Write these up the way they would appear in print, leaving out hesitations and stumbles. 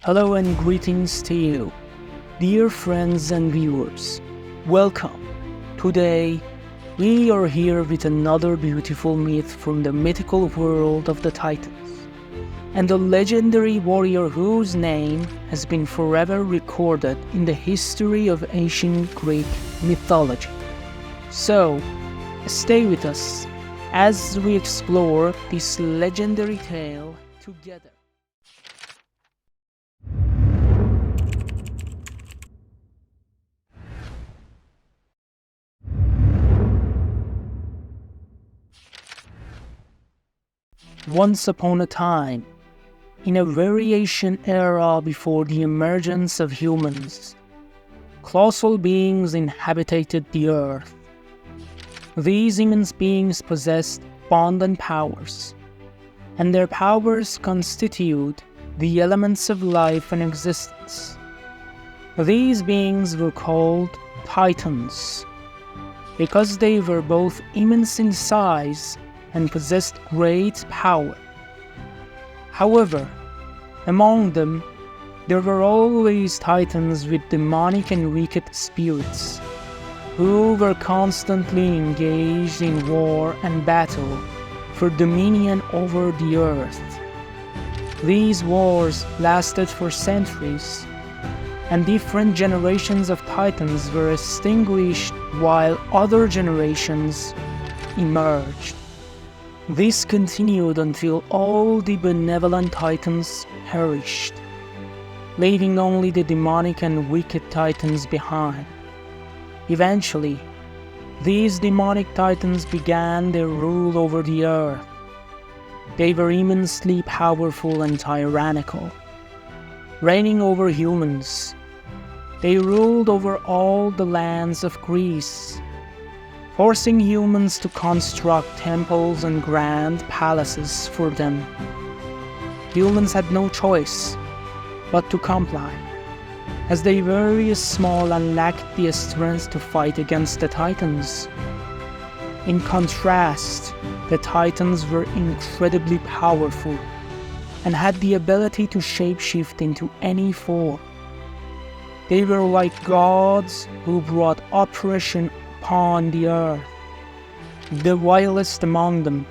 Hello and greetings to you, dear friends and viewers. Welcome. Today, we are here with another beautiful myth from the mythical world of the Titans, and a legendary warrior whose name has been forever recorded in the history of ancient Greek mythology. So, stay with us as we explore this legendary tale together. Once upon a time, in a very ancient era before the emergence of humans, colossal beings inhabited the earth. These immense beings possessed abundant powers, and their powers constitute the elements of life and existence. These beings were called Titans, because they were both immense in size and possessed great power. However, among them, there were always Titans with demonic and wicked spirits, who were constantly engaged in war and battle for dominion over the earth. These wars lasted for centuries, and different generations of Titans were extinguished while other generations emerged. This continued until all the benevolent Titans perished, leaving only the demonic and wicked Titans behind. Eventually, these demonic Titans began their rule over the earth. They were immensely powerful and tyrannical, reigning over humans. They ruled over all the lands of Greece, forcing humans to construct temples and grand palaces for them. Humans had no choice but to comply, as they were very small and lacked the strength to fight against the Titans. In contrast, the Titans were incredibly powerful and had the ability to shapeshift into any form. They were like gods who brought oppression upon the earth. The vilest among them,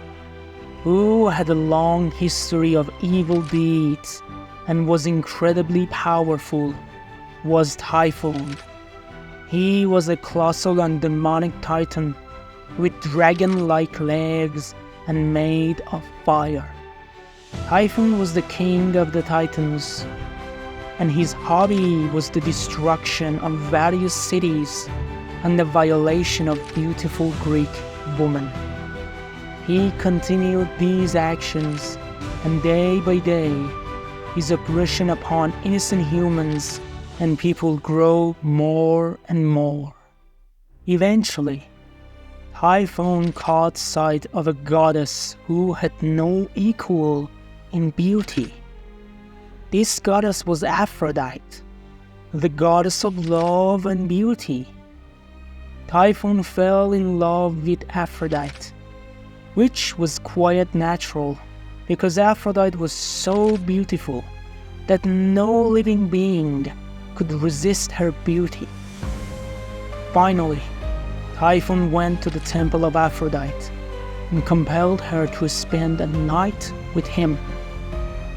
who had a long history of evil deeds and was incredibly powerful, was Typhon. He was a colossal and demonic titan with dragon-like legs and made of fire. Typhon was the king of the Titans, and his hobby was the destruction of various cities and the violation of beautiful Greek women. He continued these actions, and day by day, his oppression upon innocent humans and people grew more and more. Eventually, Typhon caught sight of a goddess who had no equal in beauty. This goddess was Aphrodite, the goddess of love and beauty. Typhon fell in love with Aphrodite, which was quite natural because Aphrodite was so beautiful that no living being could resist her beauty. Finally, Typhon went to the temple of Aphrodite and compelled her to spend a night with him.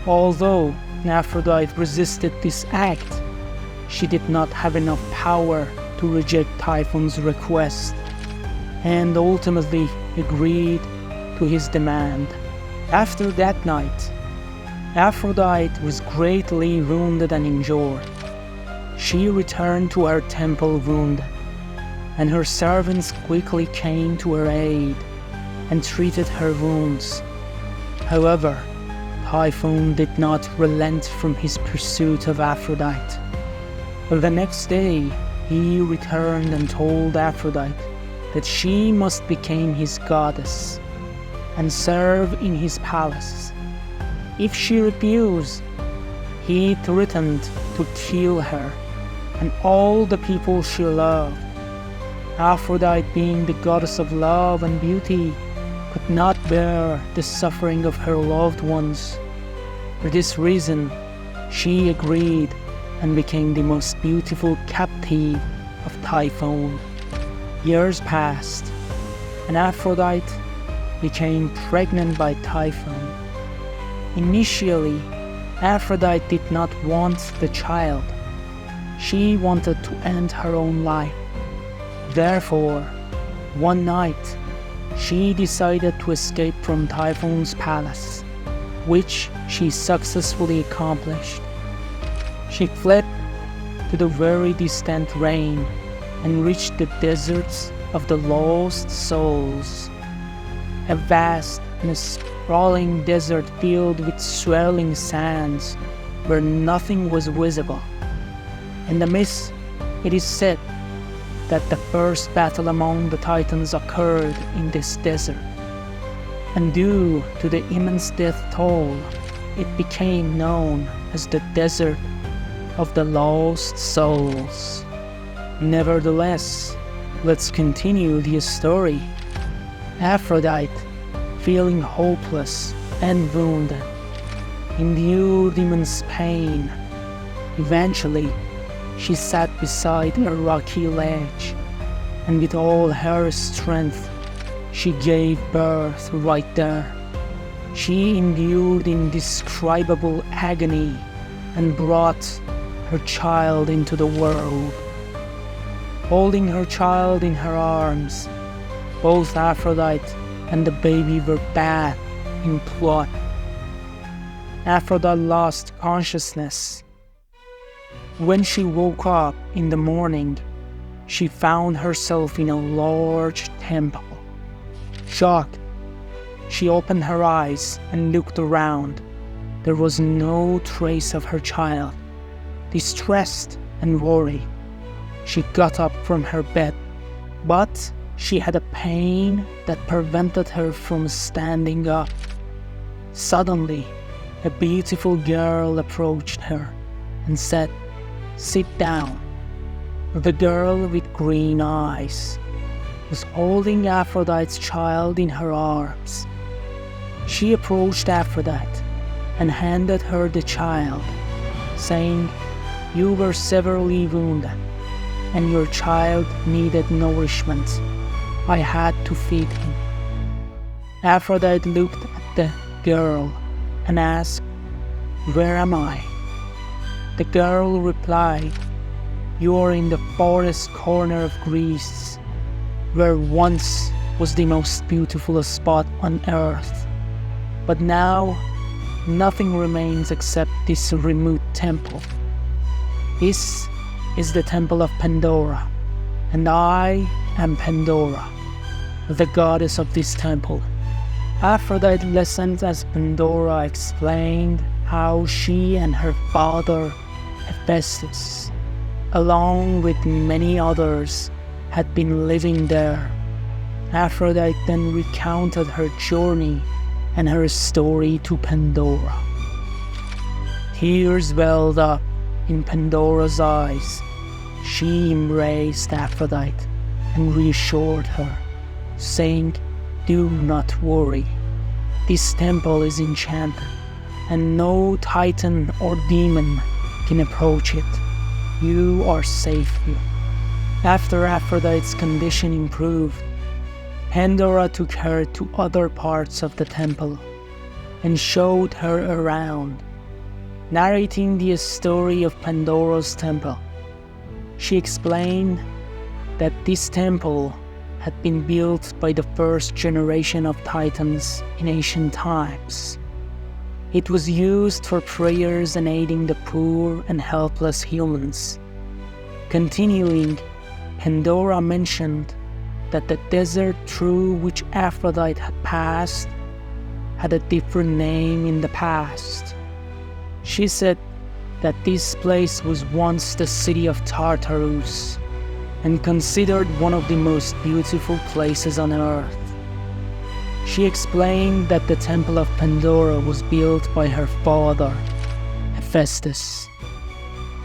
Although Aphrodite resisted this act, she did not have enough power to reject Typhon's request, and ultimately agreed to his demand. After that night, Aphrodite was greatly wounded and injured. She returned to her temple wounded, and her servants quickly came to her aid and treated her wounds. However, Typhon did not relent from his pursuit of Aphrodite. The next day, he returned and told Aphrodite that she must become his goddess and serve in his palace. If she refused, he threatened to kill her and all the people she loved. Aphrodite, being the goddess of love and beauty, could not bear the suffering of her loved ones. For this reason, She agreed and became the most beautiful captive of Typhon. Years passed, and Aphrodite became pregnant by Typhon. Initially, Aphrodite did not want the child. She wanted to end her own life. Therefore, one night, she decided to escape from Typhon's palace, which she successfully accomplished. She fled to the very distant realm and reached the deserts of the lost souls, a vast and sprawling desert filled with swirling sands where nothing was visible. In the mist, it is said that the first battle among the Titans occurred in this desert, and due to the immense death toll, it became known as the Desert of the Lost Souls. Nevertheless, let's continue the story. Aphrodite, feeling hopeless and wounded, endured immense pain. Eventually, she sat beside a rocky ledge, and with all her strength, she gave birth right there. She endured indescribable agony and brought her child into the world. Holding her child in her arms, both Aphrodite and the baby were bathed in blood. Aphrodite lost consciousness. When she woke up in the morning, she found herself in a large temple. Shocked, she opened her eyes and looked around. There was no trace of her child. Distressed and worried, she got up from her bed, but she had a pain that prevented her from standing up. Suddenly, a beautiful girl approached her and said, "Sit down." The girl with green eyes was holding Aphrodite's child in her arms. She approached Aphrodite and handed her the child, saying, "You were severely wounded, and your child needed nourishment. I had to feed him." Aphrodite looked at the girl and asked, "Where am I?" The girl replied, "You are in the farthest corner of Greece, where once was the most beautiful spot on earth. But now, nothing remains except this remote temple. This is the temple of Pandora, and I am Pandora, the goddess of this temple." Aphrodite listened as Pandora explained how she and her father, Hephaestus, along with many others, had been living there. Aphrodite then recounted her journey and her story to Pandora. Tears welled up in Pandora's eyes. She embraced Aphrodite and reassured her, saying, "Do not worry. This temple is enchanted, and no titan or demon can approach it. You are safe here." After Aphrodite's condition improved, Pandora took her to other parts of the temple and showed her around, narrating the story of Pandora's temple. She explained that this temple had been built by the first generation of Titans in ancient times. It was used for prayers and aiding the poor and helpless humans. Continuing, Pandora mentioned that the desert through which Aphrodite had passed had a different name in the past. She said that this place was once the city of Tartarus and considered one of the most beautiful places on earth. She explained that the temple of Pandora was built by her father, Hephaestus,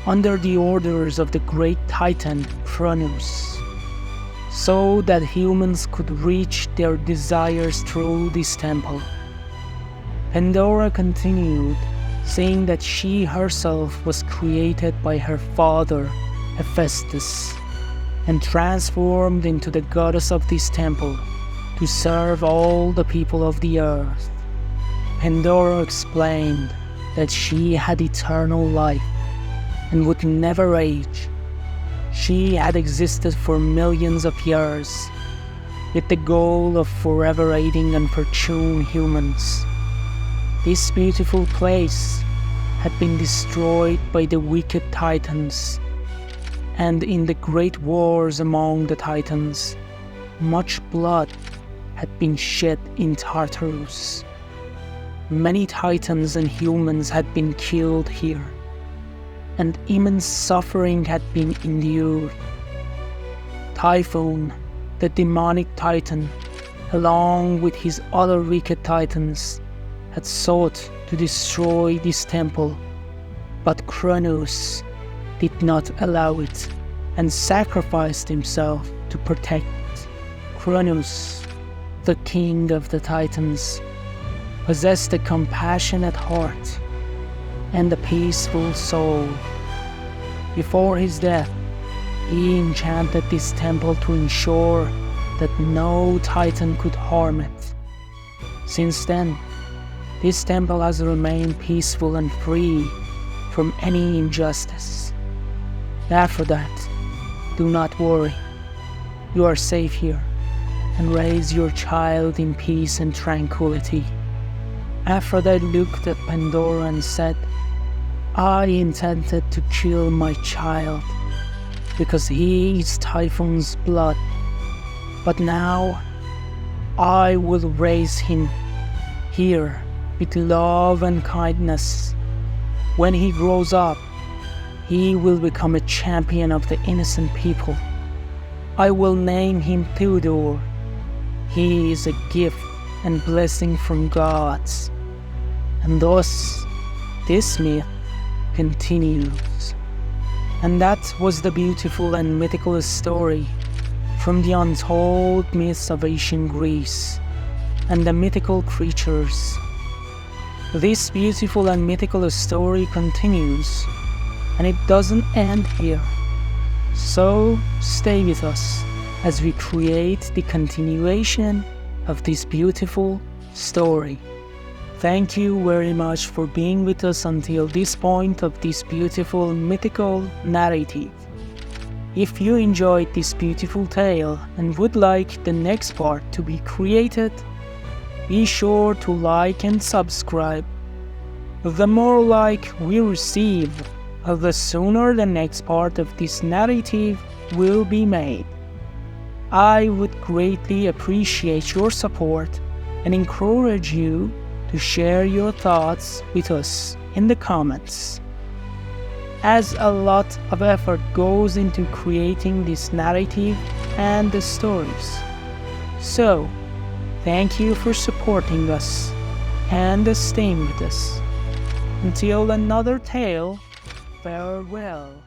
under the orders of the great titan Cronus, so that humans could reach their desires through this temple. Pandora continued saying that she herself was created by her father, Hephaestus, and transformed into the goddess of this temple to serve all the people of the earth. Pandora explained that she had eternal life and would never age. She had existed for millions of years, with the goal of forever aiding unfortunate humans. This beautiful place had been destroyed by the wicked Titans, and in the great wars among the Titans, much blood had been shed in Tartarus. Many Titans and humans had been killed here, and immense suffering had been endured. Typhon, the demonic Titan, along with his other wicked Titans, had sought to destroy this temple, but Kronos did not allow it and sacrificed himself to protect it. Kronos, the king of the Titans, possessed a compassionate heart and a peaceful soul. Before his death, he enchanted this temple to ensure that no Titan could harm it. Since then, this temple has remained peaceful and free from any injustice. Aphrodite, do not worry. You are safe here, and raise your child in peace and tranquility. Aphrodite looked at Pandora and said, I intended to kill my child because he is Typhon's blood, but now I will raise him here with love and kindness. When he grows up, he will become a champion of the innocent people. I will name him Theodore. He is a gift and blessing from gods. And thus, this myth continues. And that was the beautiful and mythical story from the untold myths of ancient Greece and the mythical creatures. This beautiful and mythical story continues, and it doesn't end here. So stay with us as we create the continuation of this beautiful story. Thank you very much for being with us until this point of this beautiful mythical narrative. If you enjoyed this beautiful tale and would like the next part to be created, be sure to like and subscribe. The more like we receive, the sooner the next part of this narrative will be made. I would greatly appreciate your support and encourage you to share your thoughts with us in the comments, as a lot of effort goes into creating this narrative and the stories. So, thank you for supporting us and staying with us. Until another tale, farewell.